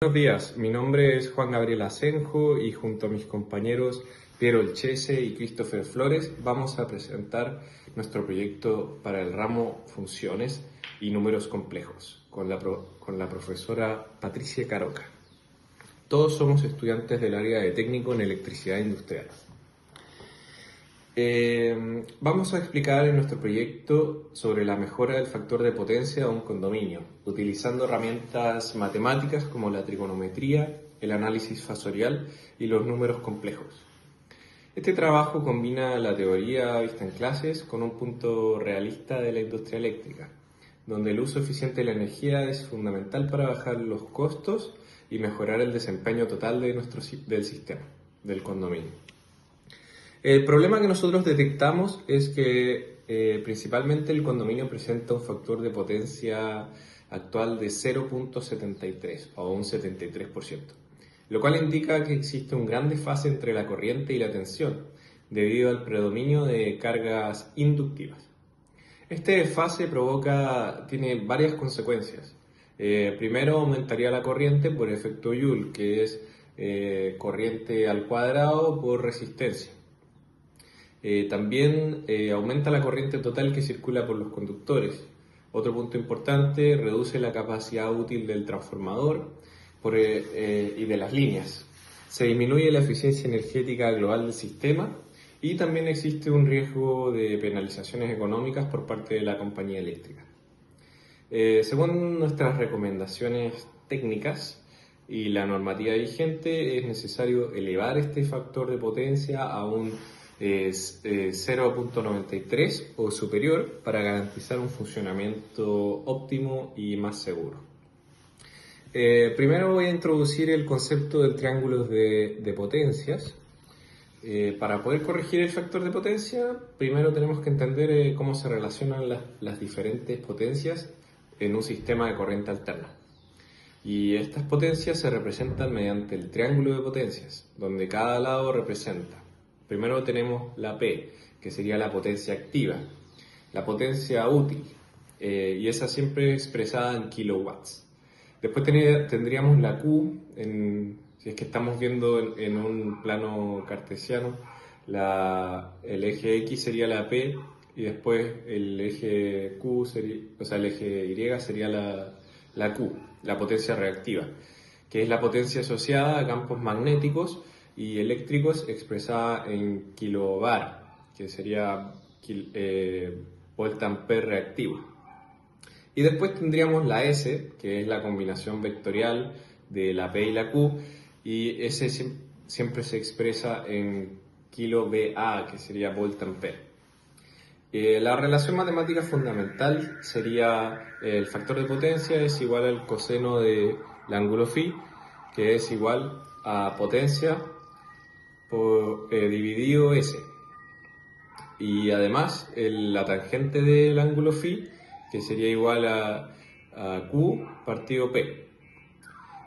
Buenos días, mi nombre es Juan Gabriel Asenjo y junto a mis compañeros Piero Elchese y Christopher Flores vamos a presentar nuestro proyecto para el ramo Funciones y Números Complejos con la profesora Patricia Caroca. Todos somos estudiantes del área de técnico en electricidad industrial. Vamos a explicar en nuestro proyecto sobre la mejora del factor de potencia de un condominio, utilizando herramientas matemáticas como la trigonometría, el análisis fasorial y los números complejos. Este trabajo combina la teoría vista en clases con un punto realista de la industria eléctrica, donde el uso eficiente de la energía es fundamental para bajar los costos y mejorar el desempeño total del sistema, del condominio. El problema que nosotros detectamos es que principalmente el condominio presenta un factor de potencia actual de 0.73 o un 73%, lo cual indica que existe un gran desfase entre la corriente y la tensión debido al predominio de cargas inductivas. Este desfase tiene varias consecuencias. Primero, aumentaría la corriente por efecto Joule, que es corriente al cuadrado por resistencia. También aumenta la corriente total que circula por los conductores. Otro punto importante, reduce la capacidad útil del transformador y de las líneas. Se disminuye la eficiencia energética global del sistema y también existe un riesgo de penalizaciones económicas por parte de la compañía eléctrica. Según nuestras recomendaciones técnicas y la normativa vigente, es necesario elevar este factor de potencia a un 0.93 o superior para garantizar un funcionamiento óptimo y más seguro. Primero voy a introducir el concepto del triángulo de potencias. Para poder corregir el factor de potencia, primero tenemos que entender cómo se relacionan las diferentes potencias en un sistema de corriente alterna. Y estas potencias se representan mediante el triángulo de potencias, donde cada lado representa. Primero tenemos la P, que sería la potencia activa, la potencia útil, y esa siempre expresada en kilowatts. Después tendríamos la Q, si es que estamos viendo en un plano cartesiano, el eje X sería la P y después el eje Q el eje Y sería la Q, la potencia reactiva, que es la potencia asociada a campos magnéticos y eléctricos expresada en kilovar, que sería volt ampere reactivo. Y después tendríamos la S, que es la combinación vectorial de la P y la Q, y S siempre se expresa en kVA, que sería volt ampere. La relación matemática fundamental sería el factor de potencia es igual al coseno del ángulo φ, que es igual a potencia dividido S. Y además la tangente del ángulo φ, que sería igual a Q partido P.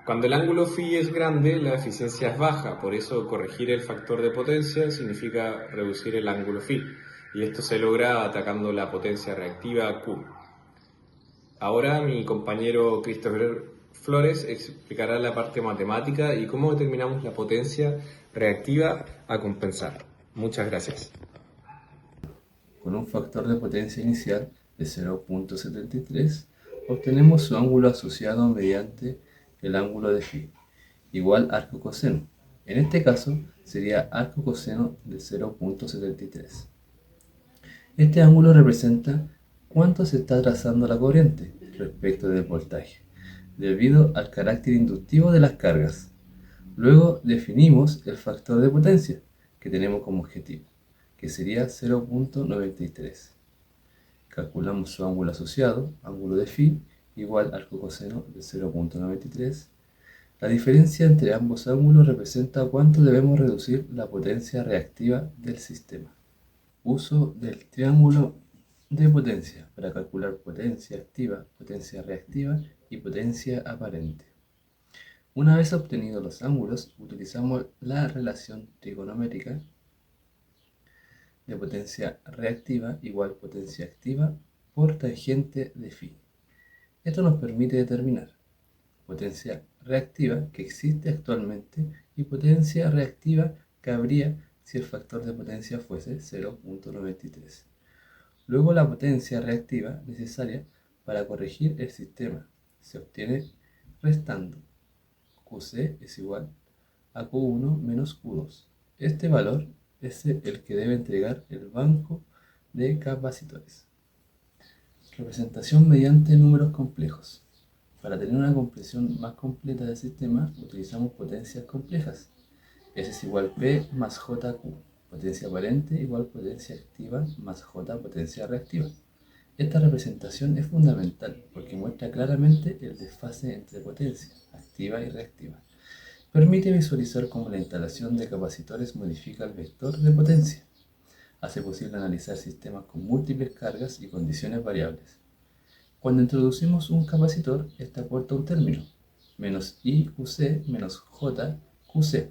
Cuando el ángulo φ es grande, la eficiencia es baja, por eso corregir el factor de potencia significa reducir el ángulo φ, y esto se logra atacando la potencia reactiva Q. Ahora mi compañero Christopher Flores explicará la parte matemática y cómo determinamos la potencia reactiva a compensar. Muchas gracias. Con un factor de potencia inicial de 0.73, obtenemos su ángulo asociado mediante el ángulo de φ, igual arco coseno. En este caso sería arco coseno de 0.73. Este ángulo representa cuánto se está trazando la corriente respecto del voltaje, debido al carácter inductivo de las cargas. Luego definimos el factor de potencia que tenemos como objetivo, que sería 0.93. Calculamos su ángulo asociado, ángulo de φ, igual arco coseno de 0.93. La diferencia entre ambos ángulos representa cuánto debemos reducir la potencia reactiva del sistema. Uso del triángulo de potencia para calcular potencia activa, potencia reactiva y potencia aparente. Una vez obtenidos los ángulos, utilizamos la relación trigonométrica de potencia reactiva igual potencia activa por tangente de φ. Esto nos permite determinar potencia reactiva que existe actualmente y potencia reactiva que habría si el factor de potencia fuese 0.93. Luego la potencia reactiva necesaria para corregir el sistema se obtiene restando. QC es igual a Q1 menos Q2. Este valor es el que debe entregar el banco de capacitores. Representación mediante números complejos. Para tener una comprensión más completa del sistema, utilizamos potencias complejas. S es igual P más JQ. Potencia aparente igual potencia activa más J potencia reactiva. Esta representación es fundamental porque muestra claramente el desfase entre potencia activa y reactiva. Permite visualizar cómo la instalación de capacitores modifica el vector de potencia. Hace posible analizar sistemas con múltiples cargas y condiciones variables. Cuando introducimos un capacitor, este aporta un término, menos IQC menos JQC,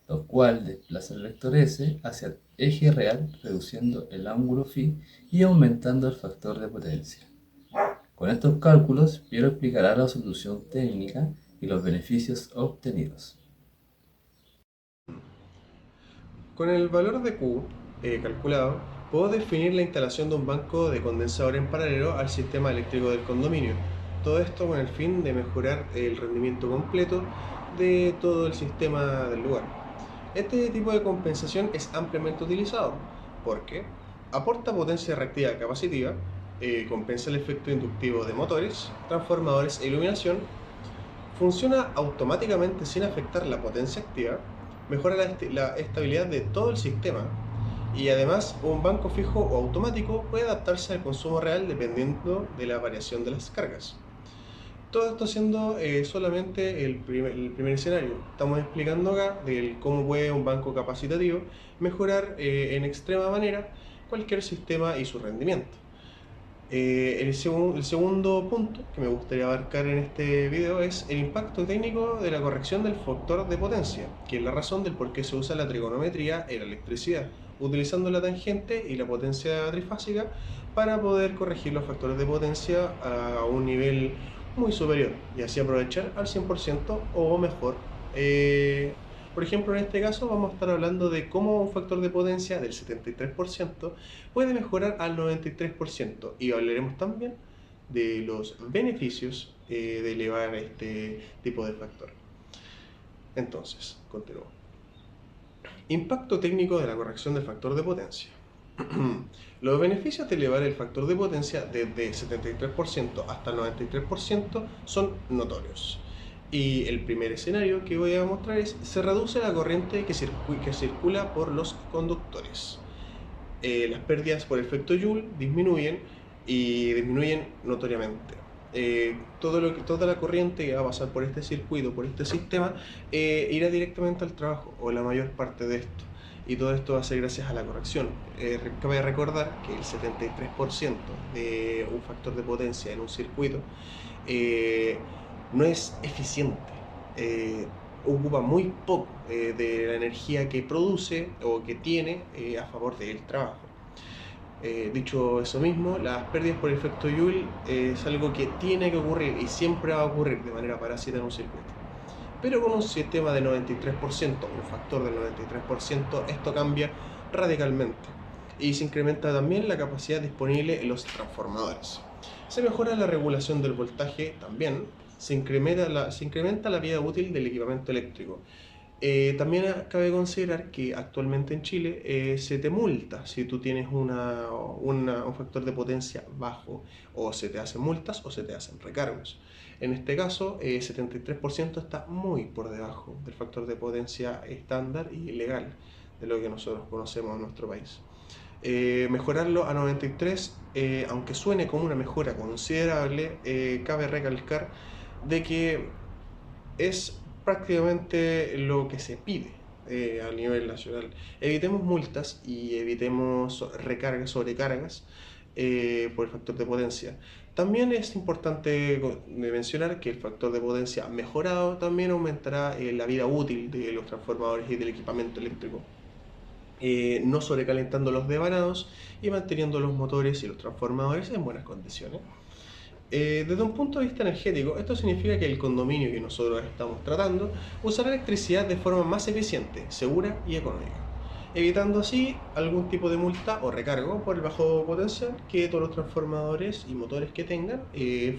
lo cual desplaza el vector S hacia el eje real, reduciendo el ángulo φ y aumentando el factor de potencia. Con estos cálculos, Piero explicará la solución técnica y los beneficios obtenidos. Con el valor de Q calculado, puedo definir la instalación de un banco de condensador en paralelo al sistema eléctrico del condominio. Todo esto con el fin de mejorar el rendimiento completo de todo el sistema del lugar. Este tipo de compensación es ampliamente utilizado porque aporta potencia reactiva capacitiva, compensa el efecto inductivo de motores, transformadores e iluminación, funciona automáticamente sin afectar la potencia activa, mejora la estabilidad de todo el sistema y además un banco fijo o automático puede adaptarse al consumo real dependiendo de la variación de las cargas. Todo esto siendo solamente el primer escenario. Estamos explicando acá de cómo puede un banco capacitativo mejorar en extrema manera cualquier sistema y su rendimiento. El segundo punto que me gustaría abarcar en este video es el impacto técnico de la corrección del factor de potencia, que es la razón del por qué se usa la trigonometría en la electricidad, utilizando la tangente y la potencia trifásica para poder corregir los factores de potencia a un nivel muy superior y así aprovechar al 100% o mejor. Por ejemplo, en este caso vamos a estar hablando de cómo un factor de potencia del 73% puede mejorar al 93% y hablaremos también de los beneficios de elevar este tipo de factor. Entonces, continúo. Impacto técnico de la corrección del factor de potencia. Los beneficios de elevar el factor de potencia desde 73% hasta el 93% son notorios. Y el primer escenario que voy a mostrar es: se reduce la corriente que circula por los conductores. Las pérdidas por efecto Joule disminuyen y disminuyen notoriamente. Toda la corriente que va a pasar por este circuito, por este sistema, irá directamente al trabajo, o la mayor parte de esto. Y todo esto va a ser gracias a la corrección. Cabe recordar que el 73% de un factor de potencia en un circuito no es eficiente, ocupa muy poco de la energía que produce o que tiene a favor del trabajo. Dicho eso mismo, las pérdidas por efecto Joule es algo que tiene que ocurrir y siempre va a ocurrir de manera parásita en un circuito. Pero con un sistema de 93%, un factor del 93%, esto cambia radicalmente y se incrementa también la capacidad disponible en los transformadores. Se mejora la regulación del voltaje también, se incrementa la vida útil del equipamiento eléctrico. También cabe considerar que actualmente en Chile se te multa si tú tienes un factor de potencia bajo, o se te hacen multas o se te hacen recargos. En este caso, 73% está muy por debajo del factor de potencia estándar y legal de lo que nosotros conocemos en nuestro país. Mejorarlo a 93, aunque suene como una mejora considerable, cabe recalcar de que es prácticamente lo que se pide a nivel nacional. Evitemos multas y evitemos recargas, sobrecargas por el factor de potencia. También es importante mencionar que el factor de potencia mejorado también aumentará la vida útil de los transformadores y del equipamiento eléctrico, no sobrecalentando los devanados y manteniendo los motores y los transformadores en buenas condiciones. Desde un punto de vista energético, esto significa que el condominio que nosotros estamos tratando usará electricidad de forma más eficiente, segura y económica, evitando así algún tipo de multa o recargo por el bajo potencial, que todos los transformadores y motores que tengan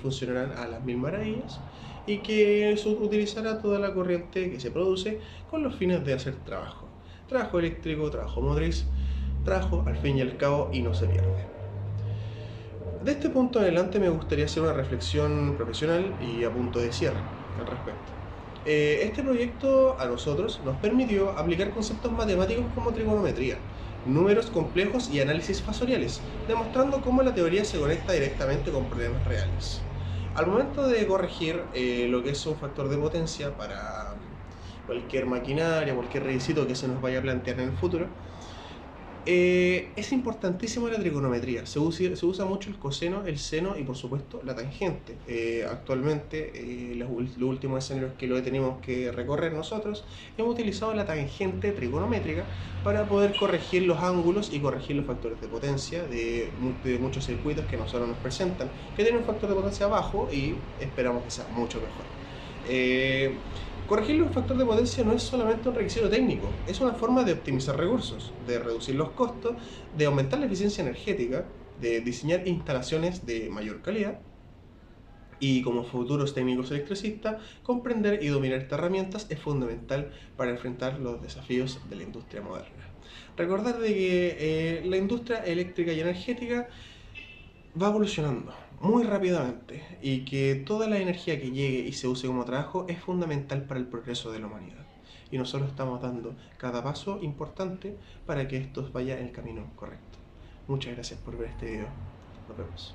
funcionarán a las mil maravillas y que utilizará toda la corriente que se produce con los fines de hacer trabajo eléctrico, trabajo motriz, trabajo al fin y al cabo y no se pierde. De este punto en adelante me gustaría hacer una reflexión profesional y a punto de cierre al respecto. Este proyecto a nosotros nos permitió aplicar conceptos matemáticos como trigonometría, números complejos y análisis fasoriales, demostrando cómo la teoría se conecta directamente con problemas reales. Al momento de corregir lo que es un factor de potencia para cualquier maquinaria, cualquier requisito que se nos vaya a plantear en el futuro, es importantísimo la trigonometría. Se usa mucho el coseno, el seno y por supuesto la tangente. Actualmente, los últimos escenarios que lo tenemos que recorrer nosotros, hemos utilizado la tangente trigonométrica para poder corregir los ángulos y corregir los factores de potencia de muchos circuitos que nosotros nos presentan, que tienen un factor de potencia bajo y esperamos que sea mucho mejor. Corregir los factores de potencia no es solamente un requisito técnico, es una forma de optimizar recursos, de reducir los costos, de aumentar la eficiencia energética, de diseñar instalaciones de mayor calidad y, como futuros técnicos electricistas, comprender y dominar estas herramientas es fundamental para enfrentar los desafíos de la industria moderna. Recordar de que la industria eléctrica y energética va evolucionando muy rápidamente y que toda la energía que llegue y se use como trabajo es fundamental para el progreso de la humanidad. Y nosotros estamos dando cada paso importante para que esto vaya en el camino correcto. Muchas gracias por ver este video. Nos vemos.